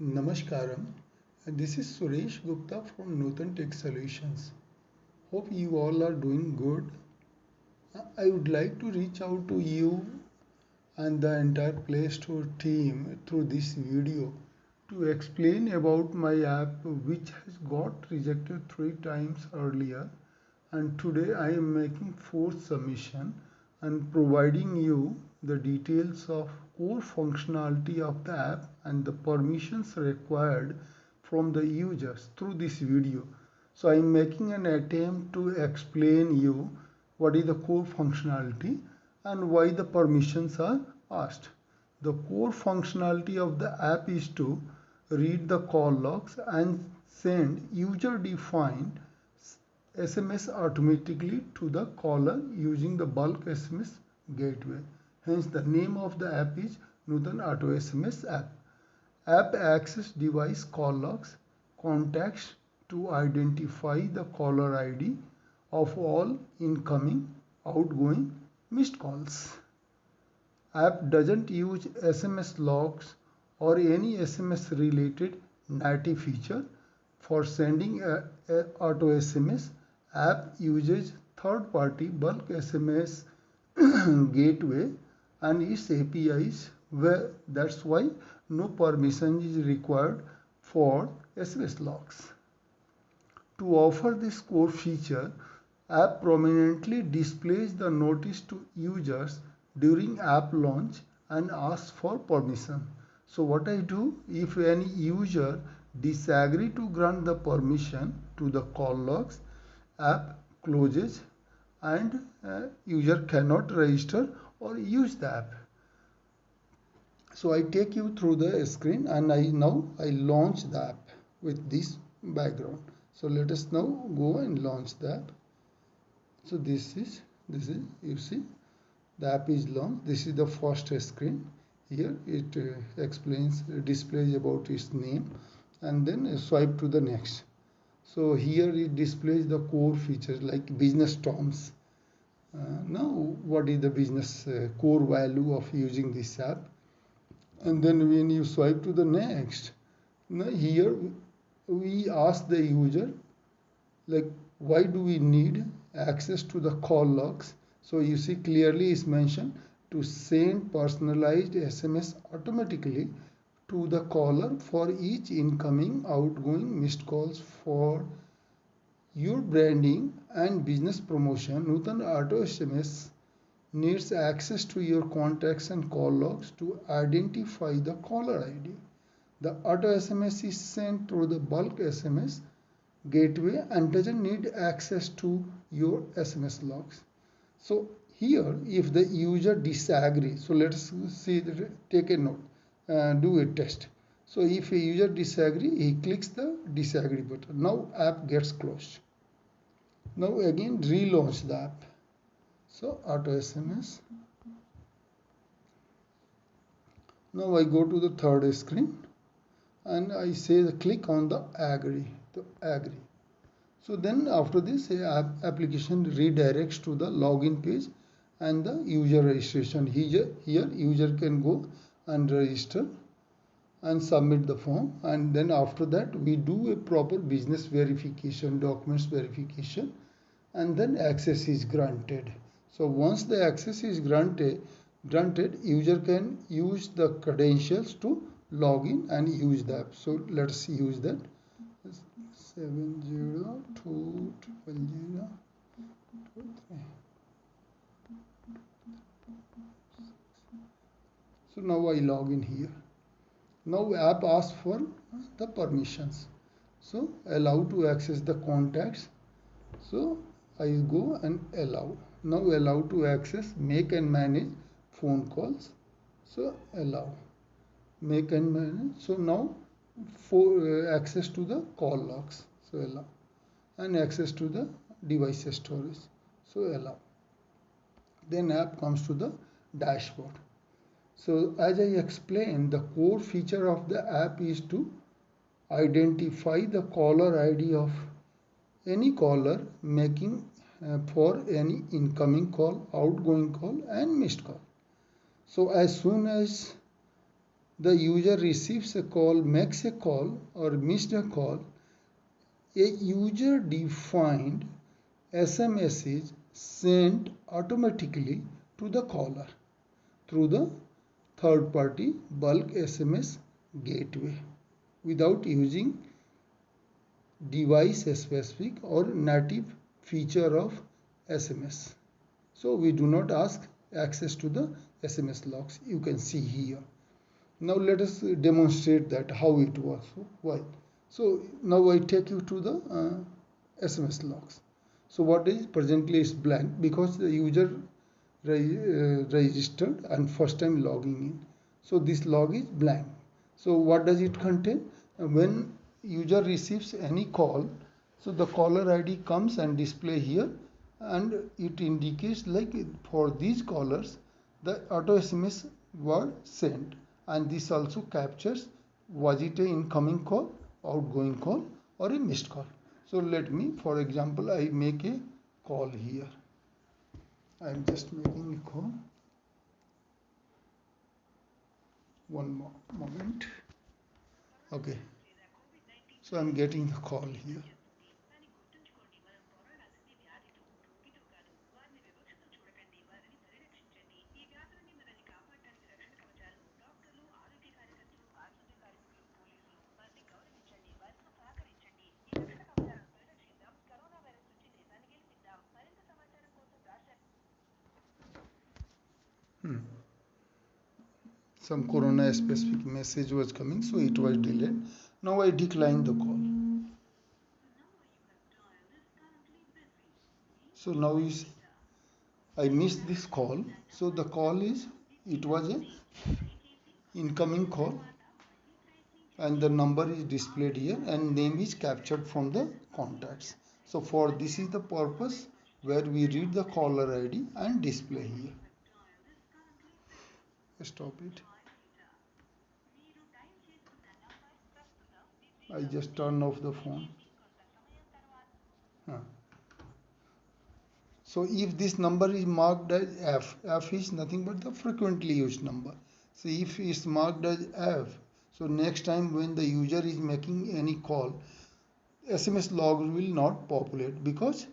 Namaskaram. This is Suresh Gupta from Nutan Tech Solutions. Hope you all are doing good. I would like to reach out to you and the entire Play Store team through this video to explain about my app which has got rejected 3 times earlier, and today I am making fourth submission and providing you the details of core functionality of the app and the permissions required from the users through this video. So I am making an attempt to explain you what is the core functionality and why the permissions are asked. The core functionality of the app is to read the call logs and send user defined SMS automatically to the caller using the bulk SMS gateway. Hence the name of the app is Nutan Auto SMS app. App access device call logs contacts to identify the caller ID of all incoming, outgoing missed calls. App doesn't use SMS logs or any SMS related native feature for sending a auto SMS. App uses third party bulk SMS gateway and its APIs, where that's why no permission is required for SMS logs. To offer this core feature, app prominently displays the notice to users during app launch and asks for permission. So what I do, if any user disagree to grant the permission to the call logs, app closes and user cannot register or use the app. So I take you through the screen and I launch the app with this background. So let us now go and launch the app. So this is you see the app is launched. This is the first screen. Here it displays about its name, and then swipe to the next. So here it displays the core features like business terms. Now what is the business core value of using this app? And then when you swipe to the next, now here we ask the user like why do we need access to the call logs. So you see clearly is mentioned to send personalized SMS automatically to the caller for each incoming outgoing missed calls. For your branding and business promotion, Nutan Auto SMS needs access to your contacts and call logs to identify the caller ID. The auto SMS is sent through the bulk SMS gateway and doesn't need access to your SMS logs. So here if the user disagrees, so let's see take a note, do a test. So if a user disagree, he clicks the disagree button. Now app gets closed. Now again relaunch the app. So auto SMS. Now I go to the third screen and I say click on the agree. So then after this application redirects to the login page and the user registration. Here user can go and register and submit the form, and then after that we do a proper business verification, documents verification, and then access is granted. So once the access is granted, user can use the credentials to log in and use the app. So let's use that. 7020023. So now I log in here. Now app asks for the permissions. So allow to access the contacts. So I go and allow. Now allow to access make and manage phone calls. So allow. Make and manage. So now for access to the call logs. So allow. And access to the device storage. So allow. Then app comes to the dashboard. So as I explained, the core feature of the app is to identify the caller ID of any caller making for any incoming call, outgoing call and missed call. So as soon as the user receives a call, makes a call, or missed a call, a user defined SMS is sent automatically to the caller through the third party bulk SMS gateway without using device specific or native feature of SMS. So we do not ask access to the SMS logs. You can see here. Now let us demonstrate that how it works. Why? So now I take you to the SMS logs. So what is presently is blank because the user registered and first time logging in. So this log is blank. So what does it contain? When user receives any call, so the caller ID comes and display here, and it indicates like for these callers the auto SMS were sent, and this also captures was it a incoming call, outgoing call, or a missed call. So let me, for example, I make a call here. I am just making a call. One more moment. Okay. So I am getting the call here. Some corona specific message was coming, so it was delayed. Now I decline the call. So now is I missed this call. So the call is, it was a incoming call, and the number is displayed here and name is captured from the contacts. So for this is the purpose where we read the caller ID and display here. Stop it. I just turn off the phone. Huh. So if this number is marked as F, F is nothing but the frequently used number. So if it's marked as F, so next time when the user is making any call, SMS log will not populate because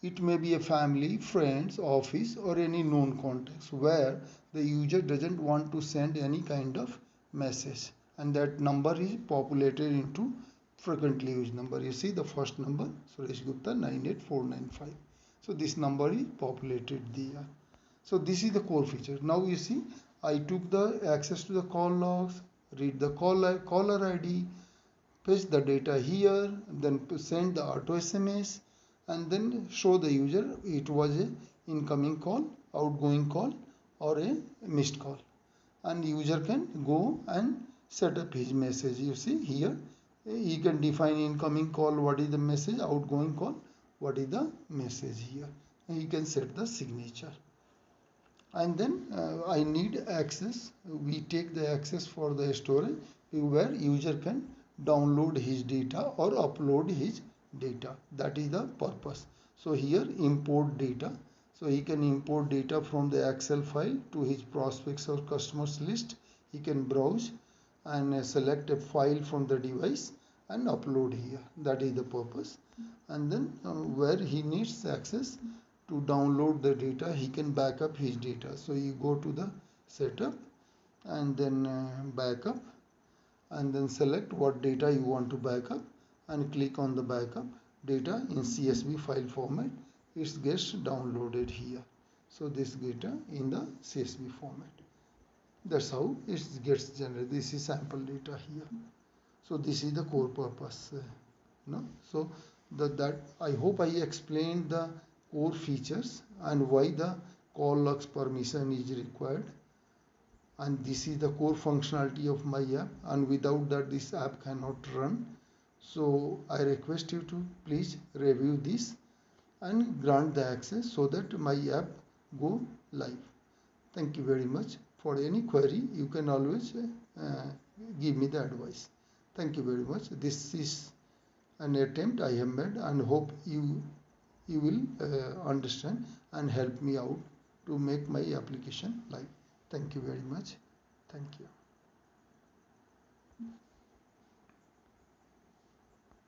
it may be a family, friends, office, or any known contacts where the user doesn't want to send any kind of message, and that number is populated into frequently used number. You see the first number, Suresh Gupta 98495. So this number is populated there. So this is the core feature. Now you see, I took the access to the call logs, read the caller ID, paste the data here, then send the auto SMS, and then show the user it was a incoming call, outgoing call, or a missed call, and user can go and set up his message. You see here he can define incoming call, what is the message, outgoing call, what is the message here, and he can set the signature. And then I need access. We take the access for the storage where user can download his data or upload his data. That is the purpose. So here import data. So he can import data from the Excel file to his prospects or customers list. He can browse and select a file from the device and upload here. That is the purpose. And then where he needs access to download the data, he can back up his data. So you go to the setup and then backup, and then select what data you want to back up and click on the backup data in CSV file format. It gets downloaded here. So this data in the CSV format. That's how it gets generated. This is sample data here. So this is the core purpose. So that I hope I explained the core features and why the call logs permission is required, and this is the core functionality of my app, and without that this app cannot run. So I request you to please review this and grant the access so that my app go live. Thank you very much. For any query you can always give me the advice. Thank you very much. This is an attempt I have made, and hope you will understand and help me out to make my application live. Thank you very much. Thank you.